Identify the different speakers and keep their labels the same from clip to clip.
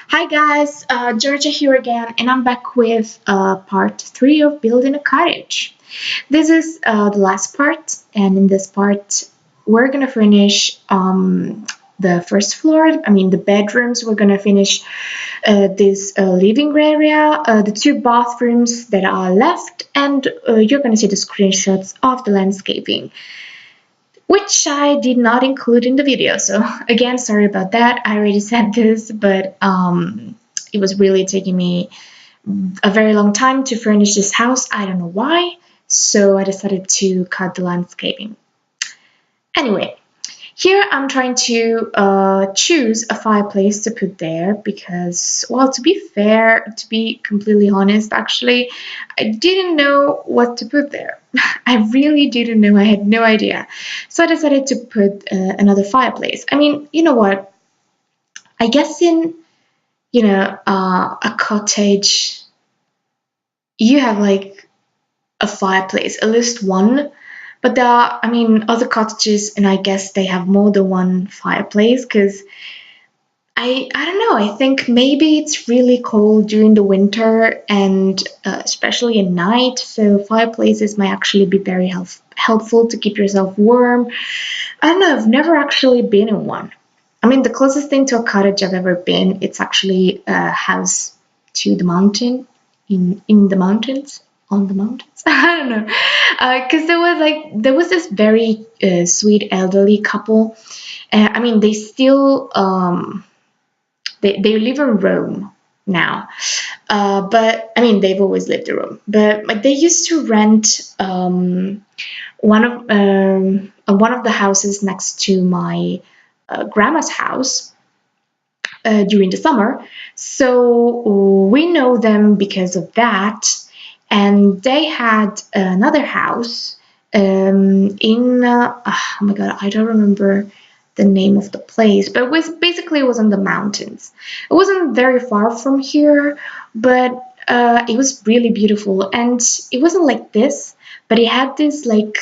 Speaker 1: Hi guys, Georgia here again, and I'm back with part 3 of building a cottage. This is the last part, and in this part, we're gonna finish the first floor. I mean, the bedrooms. We're gonna finish this living area, the two bathrooms that are left, and you're gonna see the screenshots of the landscaping, which I did not include in the video. So again, sorry about that. I already said this, but it was really taking me a very long time to furnish this house. I don't know why. So I decided to cut the landscaping. Anyway, here I'm trying to choose a fireplace to put there because, well, to be fair, to be completely honest, actually, I didn't know what to put there. I really didn't know. I had no idea. So I decided to put another fireplace. I mean, you know what? I guess in, a cottage, you have like a fireplace, at least one. But there are, I mean, other cottages, and I guess they have more than one fireplace because I don't know. I think maybe it's really cold during the winter and especially at night. So fireplaces might actually be very helpful to keep yourself warm. I don't know. I've never actually been in one. I mean, the closest thing to a cottage I've ever been, it's actually a house to the mountain, in the mountains, on the mountains. I don't know, because there was this very sweet elderly couple. I mean, they still they live in Rome now, but I mean they've always lived in Rome. But they used to rent one of the houses next to my grandma's house during the summer. So we know them because of that. And they had another house in, oh my God, I don't remember the name of the place, but it was on the mountains. It wasn't very far from here, but it was really beautiful. And it wasn't like this, but it had this like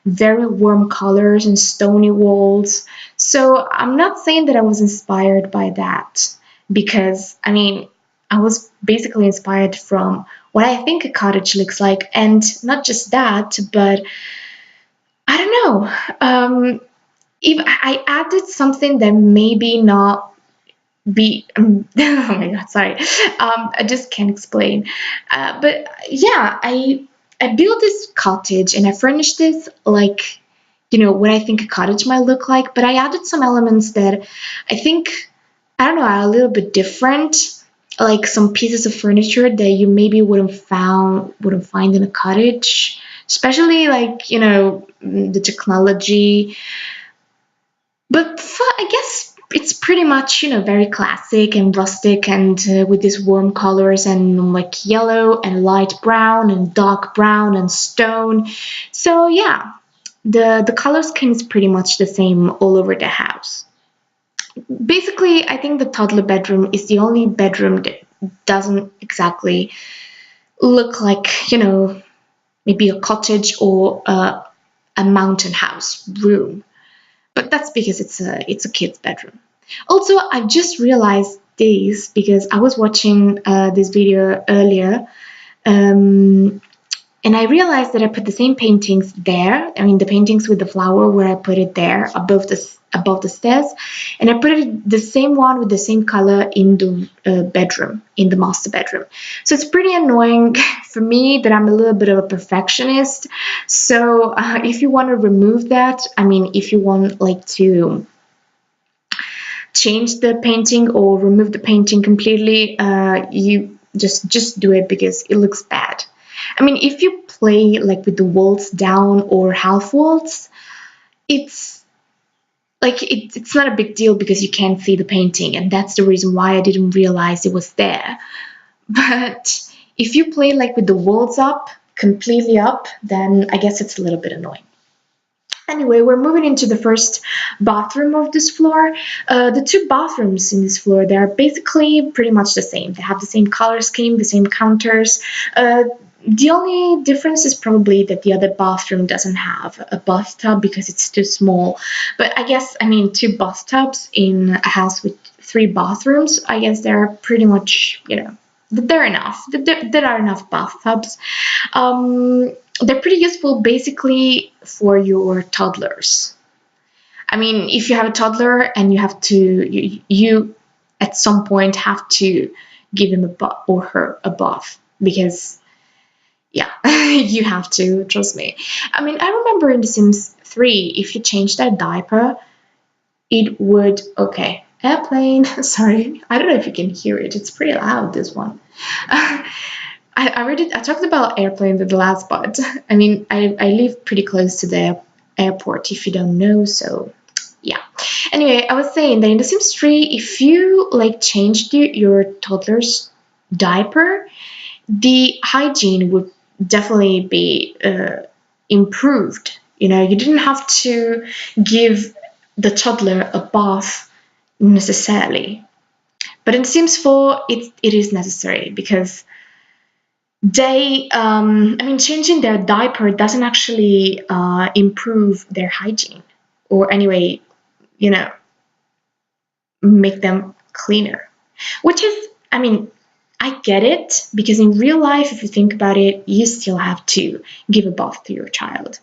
Speaker 1: very warm colors and stony walls. So I'm not saying that I was inspired by that because I mean, I was basically inspired from what I think a cottage looks like, and not just that, but I don't know. If I added something that maybe not be, oh my God, sorry, I just can't explain. But yeah, I built this cottage and I furnished it like, what I think a cottage might look like, but I added some elements that I think, I don't know, are a little bit different, like some pieces of furniture that you maybe wouldn't find in a cottage, especially like, the technology. But I guess it's pretty much, very classic and rustic and with these warm colors and like yellow and light brown and dark brown and stone. So yeah, the color scheme is pretty much the same all over the house. Basically, I think the toddler bedroom is the only bedroom that doesn't exactly look like, maybe a cottage or a mountain house room. But that's because it's a kid's bedroom. Also, I just realized this because I was watching this video earlier, um, and I realized that I put the same paintings there. I mean, the paintings with the flower, where I put it there above the stairs, and I put it the same one with the same color in the bedroom, in the master bedroom. So it's pretty annoying for me that I'm a little bit of a perfectionist. So if you want to remove that, I mean, if you want like to change the painting or remove the painting completely, you just do it because it looks bad. I mean, if you play like with the walls down or half walls, it's like it's not a big deal because you can't see the painting, and that's the reason why I didn't realize it was there. But if you play like with the walls up, completely up, then I guess it's a little bit annoying. Anyway, we're moving into the first bathroom of this floor. The two bathrooms in this floor, they're basically pretty much the same. They have the same color scheme, the same counters. The only difference is probably that the other bathroom doesn't have a bathtub because it's too small. But I guess, I mean, two bathtubs in a house with 3 bathrooms. I guess they're pretty much, they're enough. There are enough bathtubs. They're pretty useful basically for your toddlers. I mean, if you have a toddler and you have to, you at some point have to give him or her a bath, because yeah, you have to, trust me. I mean, I remember in The Sims 3, if you change their diaper, it would, okay, airplane, sorry, I don't know if you can hear it, it's pretty loud, this one. I talked about airplanes in the last part. I mean, I live pretty close to the airport, if you don't know, so yeah. Anyway, I was saying that in The Sims 3, if you like changed your toddler's diaper, the hygiene would definitely be improved. You didn't have to give the toddler a bath necessarily. But in Sims 4, it is necessary, because changing their diaper doesn't actually improve their hygiene, or anyway, make them cleaner. Which is, I get it, because in real life, if you think about it, you still have to give a bath to your child.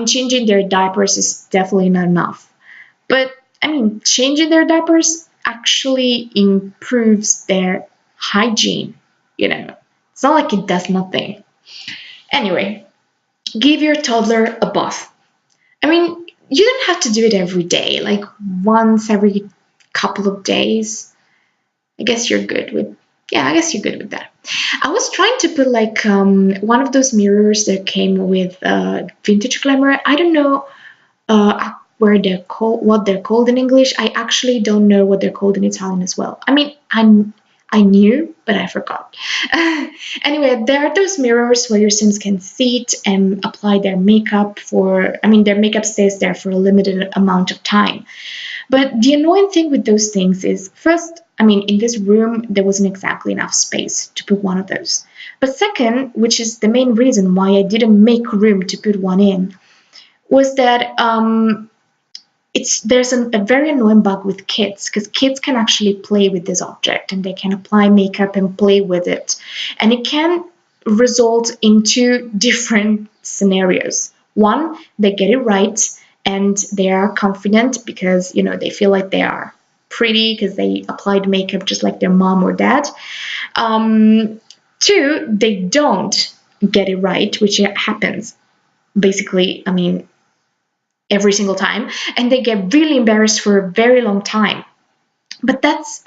Speaker 1: Changing their diapers is definitely not enough. But, changing their diapers actually improves their hygiene, It's not like it does nothing. Anyway, give your toddler a bath. You don't have to do it every day, like once every couple of days. I guess you're good with that. I was trying to put like one of those mirrors that came with vintage glamour. I don't know what they're called in English. I actually don't know what they're called in Italian as well. I knew, but I forgot. Anyway, there are those mirrors where your Sims can sit and apply their makeup their makeup stays there for a limited amount of time. But the annoying thing with those things is, first, in this room, there wasn't exactly enough space to put one of those. But second, which is the main reason why I didn't make room to put one in, was that there's a very annoying bug with kids, because kids can actually play with this object and they can apply makeup and play with it, and it can result in 2 different scenarios. One, they get it right and they are confident because they feel like they are pretty because they applied makeup just like their mom or dad. 2, they don't get it right, which happens basically every single time, and they get really embarrassed for a very long time. But that's,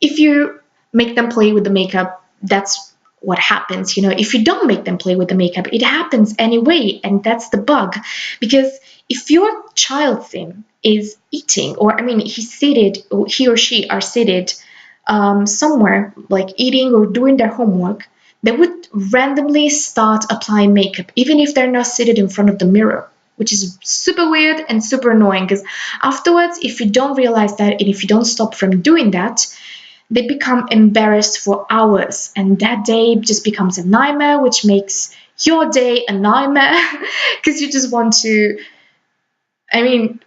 Speaker 1: if you make them play with the makeup, that's what happens. If you don't make them play with the makeup, it happens anyway, and that's the bug. Because if your child sim is eating, or he's seated, or he or she are seated somewhere, like eating or doing their homework, they would randomly start applying makeup, even if they're not seated in front of the mirror, which is super weird and super annoying, because afterwards, if you don't realize that and if you don't stop from doing that, they become embarrassed for hours, and that day just becomes a nightmare, which makes your day a nightmare because you just want to.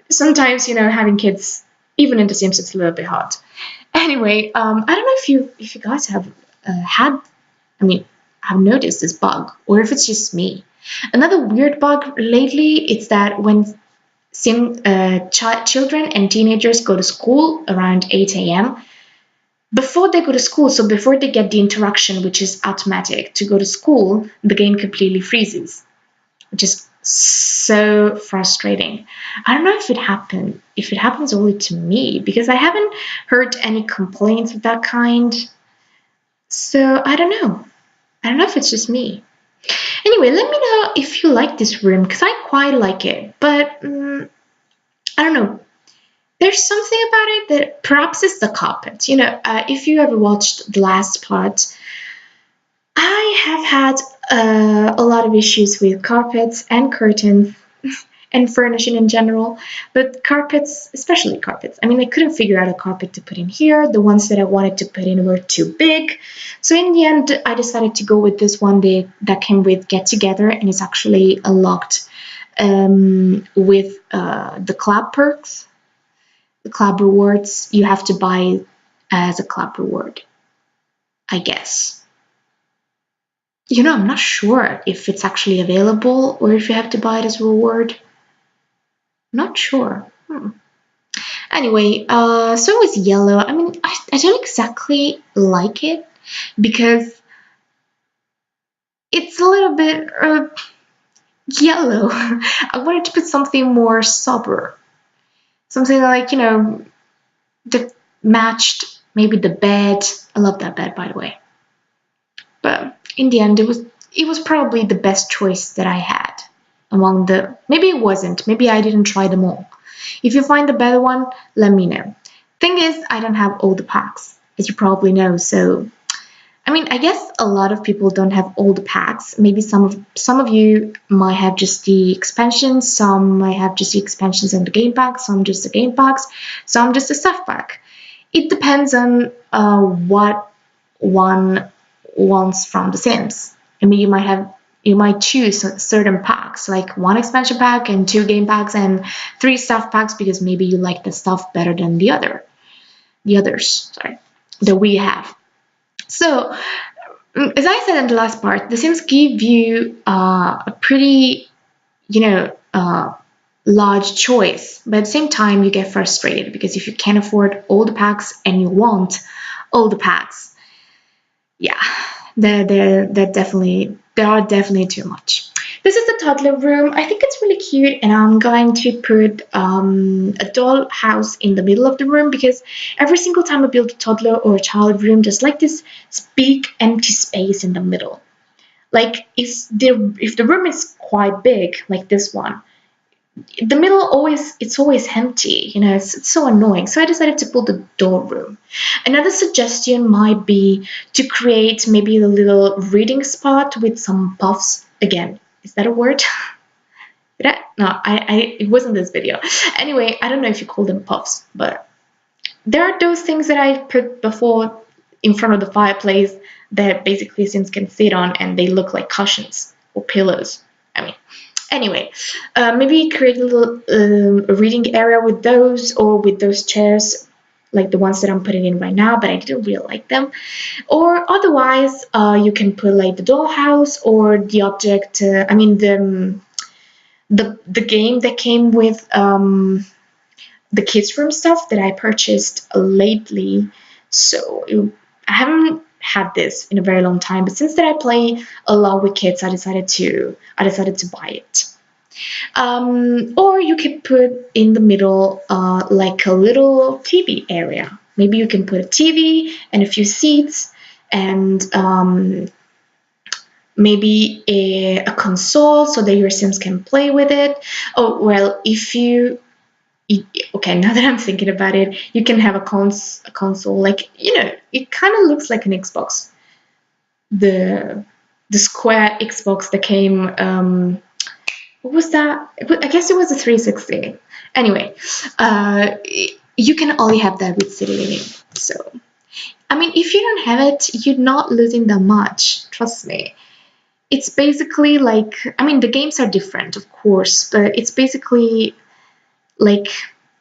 Speaker 1: Sometimes having kids, even in The Sims, it's a little bit hard. Anyway, I don't know if you guys have have noticed this bug, or if it's just me. Another weird bug lately is that when children and teenagers go to school around 8 a.m., before they go to school, so before they get the interaction, which is automatic to go to school, the game completely freezes, which is so frustrating. I don't know if it happens only to me, because I haven't heard any complaints of that kind. So I don't know. I don't know if it's just me. Anyway, let me know if you like this room, because I quite like it. But I don't know. There's something about it that perhaps it's the carpet. If you ever watched the last part, I have had a lot of issues with carpets and curtains and furnishing in general, but carpets, especially carpets. I couldn't figure out a carpet to put in here. The ones that I wanted to put in were too big. So in the end, I decided to go with this one that came with Get Together, and it's actually unlocked with the clap perks. club rewards you have to buy as a club reward, I guess. I'm not sure if it's actually available or if you have to buy it as a reward. Not sure. Anyway, so it was yellow. I mean, I don't exactly like it because it's a little bit yellow. I wanted to put something more sober, something like that matched maybe the bed. I love that bed, by the way. But in the end, it was probably the best choice that I had among the. Maybe it wasn't. Maybe I didn't try them all. If you find the better one, let me know. Thing is, I don't have all the packs, as you probably know. So, I mean, I guess a lot of people don't have all the packs. Maybe some of you might have just the expansions. Some might have just the expansions and the game packs. Some just the game packs. Some just the stuff pack. It depends on what one wants from The Sims. I mean, you might choose certain packs, like one expansion pack and two game packs and three stuff packs because maybe you like the stuff better than the others, sorry, that we have. So, as I said in the last part, The Sims give you a pretty, large choice, but at the same time, you get frustrated because if you can't afford all the packs and you want all the packs, yeah, there are definitely too much. This is the toddler room. I think it's really cute, and I'm going to put a doll house in the middle of the room because every single time I build a toddler or a child room, there's like this big empty space in the middle. Like if the room is quite big, like this one, the middle it's always empty. It's so annoying. So I decided to build a doll room. Another suggestion might be to create maybe a little reading spot with some puffs. Again, is that a word? No, it wasn't this video. Anyway, I don't know if you call them puffs, but there are those things that I put before in front of the fireplace that basically Sims can sit on, and they look like cushions or pillows. I mean, anyway, maybe create a little reading area with those, or with those chairs, like the ones that I'm putting in right now, but I didn't really like them. Or otherwise, you can put like the dollhouse or the object. I mean the game that came with the kids room stuff that I purchased lately. So I haven't had this in a very long time, but since that I play a lot with kids, I decided to buy it. Or you could put in the middle like a little TV area. Maybe you can put a TV and a few seats and maybe a console so that your Sims can play with it. Oh, well, okay, now that I'm thinking about it, you can have a console, like, it kind of looks like an Xbox. The square Xbox that came, what was that? I guess it was a 360. Anyway, you can only have that with City Living. So, I mean, if you don't have it, you're not losing that much. Trust me. It's basically like, I mean, the games are different, of course, but it's basically like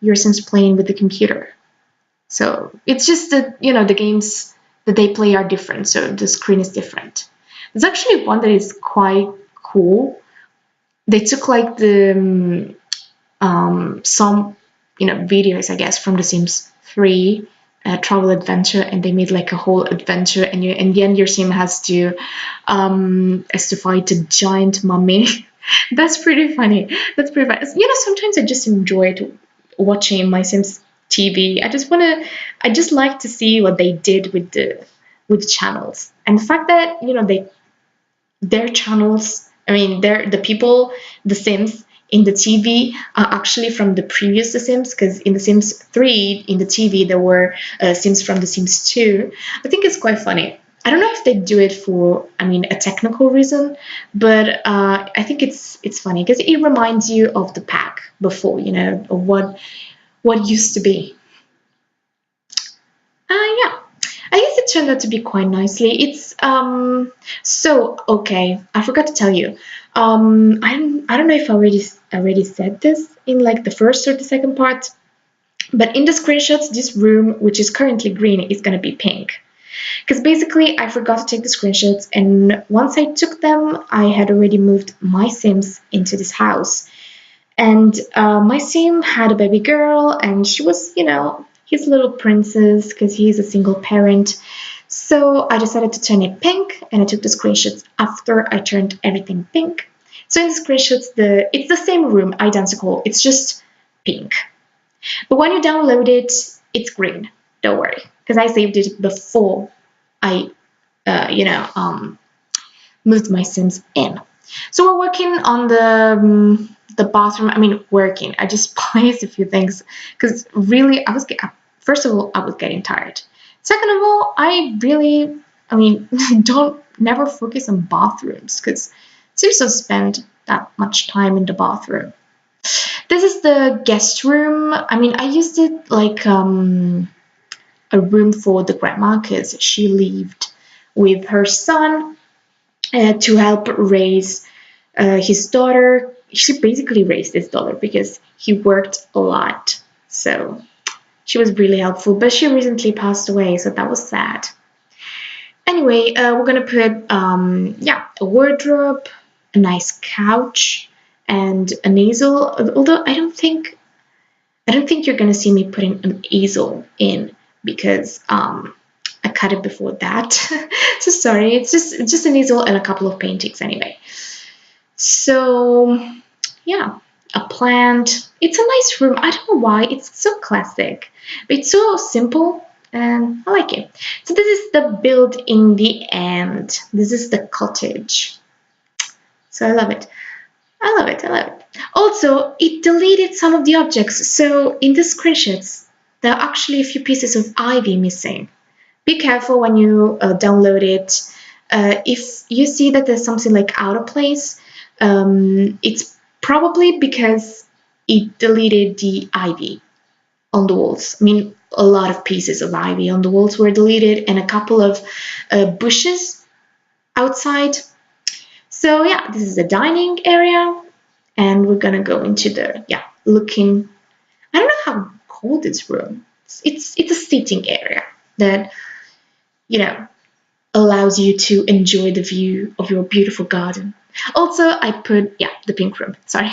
Speaker 1: your Sims playing with the computer. So it's just that, the games that they play are different, so the screen is different. There's actually one that is quite cool. They took like the some videos, I guess, from The Sims 3 travel adventure, and they made like a whole adventure, and in the end your Sim has to fight a giant mummy. That's pretty funny. Sometimes I just enjoy watching my Sims TV. I just like to see what they did with the channels, and the fact that their channels. I mean, the people, the Sims in the TV are actually from the previous The Sims, because in The Sims 3 in the TV there were Sims from The Sims 2. I think it's quite funny. I don't know if they do it for, a technical reason, but I think it's funny because it reminds you of the pack before, of what used to be. Yeah, I guess it turned out to be quite nicely. It's so okay. I forgot to tell you. I don't know if I already said this in like the first or the second part, But in the screenshots, this room, which is currently green, is going to be pink. Because basically, I forgot to take the screenshots, and once I took them, I had already moved my Sims into this house. And my Sim had a baby girl, and she was, his little princess because he's a single parent. So I decided to turn it pink, and I took the screenshots after I turned everything pink. So in the screenshots, it's the same room, identical. It's just pink. But when you download it, it's green. Don't worry, because I saved it before I, moved my Sims in. So we're working on the bathroom. I mean, working. I just placed a few things because really, first of all, I was getting tired. Second of all, don't never focus on bathrooms because Sims don't spend that much time in the bathroom. This is the guest room. I mean, I used it like a room for the grandma because she lived with her son to help raise his daughter. She basically raised his daughter because he worked a lot. So she was really helpful, but she recently passed away, so that was sad. Anyway, we're gonna put a wardrobe, a nice couch, and an easel. Although I don't think you're gonna see me putting an easel in because I cut it before that. So sorry, it's just an easel and a couple of paintings anyway. So yeah, a plant. It's a nice room. I don't know why. It's so classic, but it's so simple and I like it. So this is the build in the end. This is the cottage. So I love it. I love it. I love it. Also, it deleted some of the objects. So in the screenshots, there are actually a few pieces of ivy missing. Be careful when you download it. If you see that there's something like out of place, it's probably because it deleted the ivy on the walls. I mean, a lot of pieces of ivy on the walls were deleted and a couple of bushes outside. So yeah, this is the dining area, and we're gonna go into the looking. I don't know how to call this room. It's a sitting area that allows you to enjoy the view of your beautiful garden. Also, I put the pink room. Sorry,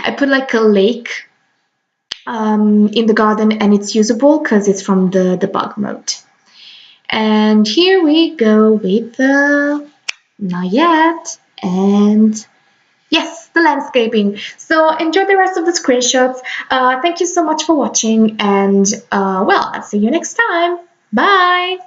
Speaker 1: I put like a lake in the garden, and it's usable because it's from the debug mode. And here we go with the not yet and yes, the landscaping. So enjoy the rest of the screenshots. Thank you so much for watching, and well, I'll see you next time. Bye.